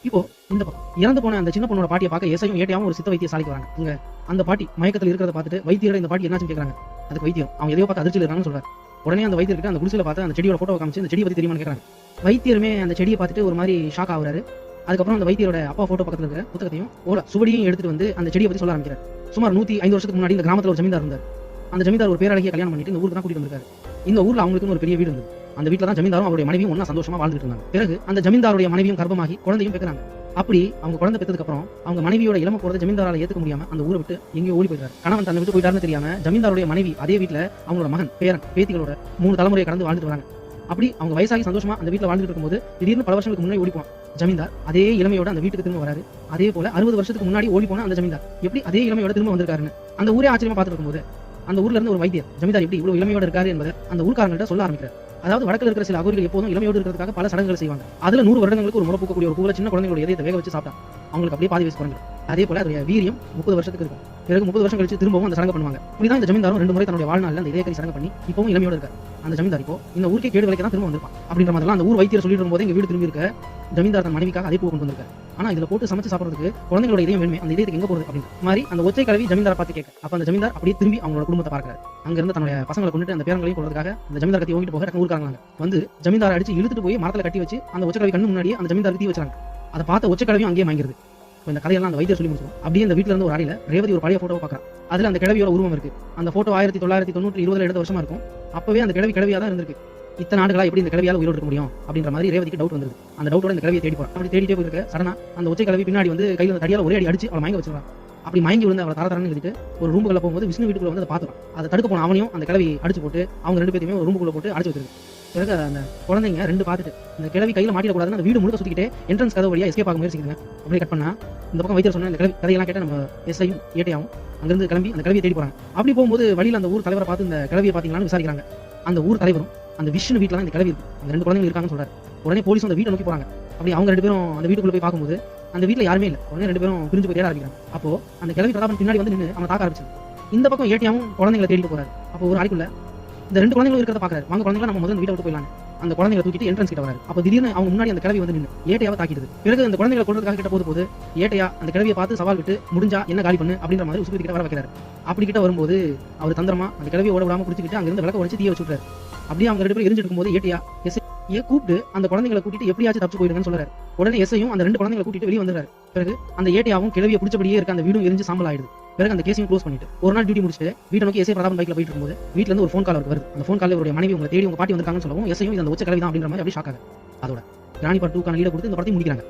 இப்போ இந்த பக்கம் இறந்து போன அந்த சின்ன பொண்ணோட பாட்டியை பார்க்க ஏசையும் ஏட்டையாவும் ஒரு சித்த வைத்தியசாலைக்கு வராங்க. இங்க அந்த பாட்டி மயக்கத்தில் இருக்கிறத பார்த்துட்டு வைத்தியரை இந்த பாட்டி என்னாச்சுன்னு கேட்கறாங்க. அதுக்கு வைத்தியம் அவங்க எதையோ பார்த்து அதிர்ச்சியில் இருக்காங்கன்னு சொல்றாரு. உடனே அந்த வைத்தியர்கிட்ட அந்த குடிசையில பார்த்து அந்த செடியோட போட்டோ காமிச்சு இந்த செடியை பத்தி தெரியுமான்னு கேட்கறாங்க. வைத்தியருமே அந்த செடியை பார்த்துட்டு ஒரு மாதிரி ஷாக் ஆகுறாரு. அதுக்கப்புறம் அந்த வைத்தியரோட அப்பா போட்டோ பக்கத்துல இருக்கிற புத்தகத்தையும் சுவடியும் எடுத்துட்டு வந்து அந்த செடியை பத்தி சொல்ல ஆரம்பிக்கிறார். சுமார் 105 வருஷத்துக்கு முன்னாடி இந்த கிராமத்துல ஒரு ஜமீன்தார் இருந்தார். அந்த ஜமீன்தார் ஒரு பேரழகிய கல்யாணம் பண்ணிட்டு இந்த ஊருக்கு தான் கூட்டிட்டு வந்திருக்காரு. இந்த ஊர்ல அவங்களுக்கு ஒரு பெரிய வீடு இருந்தது. அந்த வீட்டுல தான் ஜமீன்தாரும் அவருடைய மனைவியும் ஒண்ணா சந்தோஷமா வாழ்ந்துட்டு இருந்தாங்க. பிறகு அந்த ஜமீன்தாருடைய மனைவியும் கர்ப்பமாகி குழந்தையும் பெற்றாங்க. அப்படி அவங்க குழந்தை பெற்றதுக்கு அப்புறம் அவங்க மனைவியோட இளம போறதை ஜமீன்தாரால ஏத்துக்க முடியாம அந்த ஊரை விட்டு எங்கேயோ ஓடி போயிட்டாரு. கணவன் தன்னை விட்டு போயிட்டாருன்னு தெரியாம ஜமீன்தாருடைய மனைவி அதே வீட்டுல அவங்களோட மகன் பேரன் பேத்திகளோட 3 தலைமுறையை கடந்து வாழ்ந்துட்டு வராங்க. அப்படி அவங்க வயசாகி சந்தோஷமா அந்த வீட்டுல வாழ்ந்துட்டு இருக்கும்போது திடீர்னு பல வருஷங்களுக்கு முன்னாடி ஓடி போவான் ஜமீன்தார். அதே இளமையோட அந்த வீட்டுக்கு திரும்ப வராரு. அதே போல 60 வருஷத்துக்கு முன்னாடி ஓடி போன அந்த ஜமீன்தார் எப்படி அதே இளமையோட திரும்ப வந்திருக்காருன்னு அந்த ஊரே ஆச்சரியமா பார்த்துட்டு இருக்கும்போது அந்த ஊர்ல இருந்து ஒரு வைத்தியர் ஜமீன்தார் எப்படி இவ்வளவு இளமையோட இருக்காரு என்பதை அந்த ஊர்க்காரங்கள்ட்ட சொல்ல ஆரம்பிக்கிறார். அதாவது வடக்கில் இருக்கிற சில அகோரிகள் எப்போதும் இளமையோடு இருக்கிறதுக்காக பல சடங்குகள் செய்வாங்க. அதுல 100 வருடங்களுக்கு ஒரு முறை பூக்கக்கூடிய ஒரு பூவில் சின்ன குழந்தைகளோட இதயத்தை வேக வச்சு சாப்பிட்டா அவங்களுக்கு அப்படியே பாதி வயசு குறைஞ்சிடும். அதே போல அதோட வீரியம் 30 வருஷத்துக்கு இருக்கும். பிறகு 30 வருஷம் கழிச்சு திரும்பவும் அந்த சடங்கு பண்ணுவாங்க. இப்படிதான் இந்த ஜமீன்தாரும் 2 முறை தன்னுடைய வாழ்நாளில் அந்த இதயக்கறி சடங்கு பண்ணி இப்பவும் இளமையோட இருக்காரு. அந்த ஜமீன்தார் இப்போ இந்த ஊருக்கே கேடு விலைக்கு தான் திரும்ப வந்திருப்பான். அப்படின்ற மாதிரிலாம் அந்த ஊர் வைத்தியர் சொல்லிட்டு இருக்கும்போது எங்க வீடு திரும்பி இருக்க ஜமீன்தார் தன் மனைவிக்காக அதே பூ கொண்டு வந்திருக்காரு. ஆனா இதுல போட்டு சமைச்சு சாப்பிடுறதுக்கு குழந்தைகளோட இதயம் வேணுமே, அந்த இதயத்துக்கு எங்க போறது அப்படின்னு மாதிரி அந்த ஒற்றை கலவி ஜமீன்தாரை பார்த்து கேட்க அப்ப அந்த ஜமீன்தார் அப்படியே திரும்பி அவங்களோட குடும்பத்தை பார்க்கிறார். அங்க இருந்து தன்னுடைய பசங்களை கொண்டுட்டு அந்த பேரங்களையும் கொள்றதுக்காக அந்த ஜமீன்தார் கத்தி ஓங்கிட்டு போக ஊருக்காங்க வந்து ஜமீன்தாரை அடிச்சு இழுத்துட்டு போய் மரத்துல கட்டி வச்சு அந்த ஒற்றை கலவி கண்ணு முன்னாடியே அந்த ஜமீன்தார் தீ வச்சாங்க. அதை பார்த்த ஒற்றை கலவியும் அங்கேயே வாங்கிருது. இந்த கதையெல்லாம் அந்த வைத்தியர் சொல்லி முடிச்சோம். அப்படியே இந்த வீட்டுல இருந்து ஒரு அறையில ரேவதி ஒரு பழைய போட்டோ பார்க்கறா. அதுல அந்த கிழவியோட உருவம் இருக்கு. அந்த போட்டோ 1990 எடுத்த வருஷமா இருக்கும். அப்பவே அந்த கிழவியா தான் இருந்திருக்கு. இத்தனை ஆண்டுகளா எப்படி இந்த கிழவியால உயிரோடு இருக்க முடியும் அப்படின்ற மாதிரி ரேவதிக்கு டவுட் வந்தது. அந்த டவுட்டோட இந்த கிழவியை தேடி போறான். அப்படி தேடிட்டே போயிருக்க சடனா அந்த ஒற்றை கிழவி பின்னாடி வந்து கையில தடியால ஒரே அடி அடிச்சு அவளை மயங்க வச்சிருக்கான். அப்படி மயங்கி விழுந்து அவளை தரன்னு எழுதிட்டு ஒரு ரூமுக்குள்ள போகும்போது விஷ்ணு வீட்டுக்குள்ள வந்து அதை பார்த்துறான். அதை தடுக்க போன அவனையும் அந்த கிழவி அடிச்சு போட்டு அவங்க 2 பேருமே ஒரு ரூமுக்குள்ள போட்டு அடிச்சு வச்சிருக்கு. பிறகு அந்த குழந்தைங்க 2 பார்த்துட்டு இந்த கிழவி கையில மாட்டிடக்கூடாதுன்னு அந்த வீடு முழுக்க சுத்திக்கிட்டே என்ட்ரன்ஸ் கதவு வழியா எஸ்கேப் ஆக முயற்சிக்குங்க. அப்படியே கட் பண்ணா இந்த பக்கம் வைத்தியர் சொன்ன இந்த கதையெல்லாம் கேட்ட நம்ம எஸ்ஐயும் ஏட்டையாவும் அங்கிருந்து கிளம்பி அந்த கிழவியை தேடி போறாங்க. அப்படி போகும்போது வழியில் அந்த ஊர் தலைவரை பார்த்து இந்த கிழவியை பார்த்தீங்களான்னு விசாரிக்கிறாங்க. அந்த ஊர் தலைவரும் அந்த விஷ்ணு வீட்டில் தான் இந்த கிழவி இருக்கு, அந்த 2 குழந்தைங்க இருக்காங்கன்னு சொல்றாரு. உடனே போலீஸ் அந்த வீட்டை நோக்கி போறாங்க. அப்படி அவங்க 2 பேரும் அந்த வீட்டுக்குள்ள போய் பார்க்கும்போது அந்த வீட்டில் யாருமே இல்லை. உடனே 2 பேரும் பிரிஞ்சு போய் தேட ஆரம்பிக்கிறாங்க. அப்போ அந்த கிழவி பிரதாபன் பின்னாடி வந்து நின்று அவனை தாக்க ஆரம்பிச்சது. இந்த பக்கம் ஏட்டையாவும் குழந்தைங்களை தேடிட்டு போறாரு. அப்போ ஒரு அறைக்குள்ள இந்த 2 குழந்தைகளும் இருக்கிறத பாக்குறாரு. வாங்க குழந்தைங்களா நம்ம முதல்ல வீட்டை விட்டு போயிடலாம். அந்த குழந்தைகளை தூக்கிட்டு என்ட்ரன்ஸ் கிட்ட வராரு. அப்போ திடீர்னு அவங்க முன்னாடி அந்த கிழவி வந்து நின்று ஏட்டையாவை தாக்கிடுது. பிறகு அந்த குழந்தைகளை கொள்றதுக்காக கிட்ட போது ஏட்டையா அந்த கிழவியை பார்த்து சவால் விட்டு முடிஞ்சா என்ன காலி பண்ணு அப்படின்ற மாதிரி உசுப்பி கிட்ட வர வைக்கிறாரு. அப்படி கிட்ட வரும்போது அவர் தந்திரமா அந்த கிழவியை ஓட விடாம பிடிச்சிக்கிட்டு அங்கிருந்து விளக்க உடைச்சு தீய வச்சுட்டாரு. அப்படியே அவங்க 2 பேரும் எரிஞ்சிட்டு இருக்கும்போது ஏட்டையா எஸ்ஐ கூப்பிட்டு அந்த குழந்தைகளை கூட்டிட்டு எப்படியாச்சும் தப்பிச்சு போயிடுங்கன்னு சொல்றாரு. உடனே எஸ்ஐயும் அந்த 2 குழந்தைகளை கூட்டிட்டு வெளியே வந்துறாரு. பிறகு அந்த ஏட்டையாவும் கிழவியை பிடிச்சபடியே இருக்க அந்த வீடும் எரிஞ்சு சாம்பல் ஆயிடுது. பிறகு அந்த கேஸையும் க்ளோஸ் பண்ணிட்டு ஒரு நாள் டியூட்டி முடிச்சுட்டு வீட்டை நோக்கி எஸ்ஐ பிரதாபன் பைக்ல போயிட்டு இருக்கும்போது வீட்டுல இருந்து ஒரு ஃபோன் கால் அவருக்கு வருது. அந்த ஃபோன் கால்ல அவருடைய மனைவி உங்களை தேடி உங்க பாட்டி வந்திருக்காங்கன்னு சொல்லவும் எஸ்ஐயும் இந்த ஒற்றை கிழவி தான் அப்படின்ற மாதிரி அப்படி ஷாக் ஆகுது. அதோட ராணி பார்ட் 2க்கான லீட கொடுத்து இந்த படத்தை முடிக்கிறாங்க.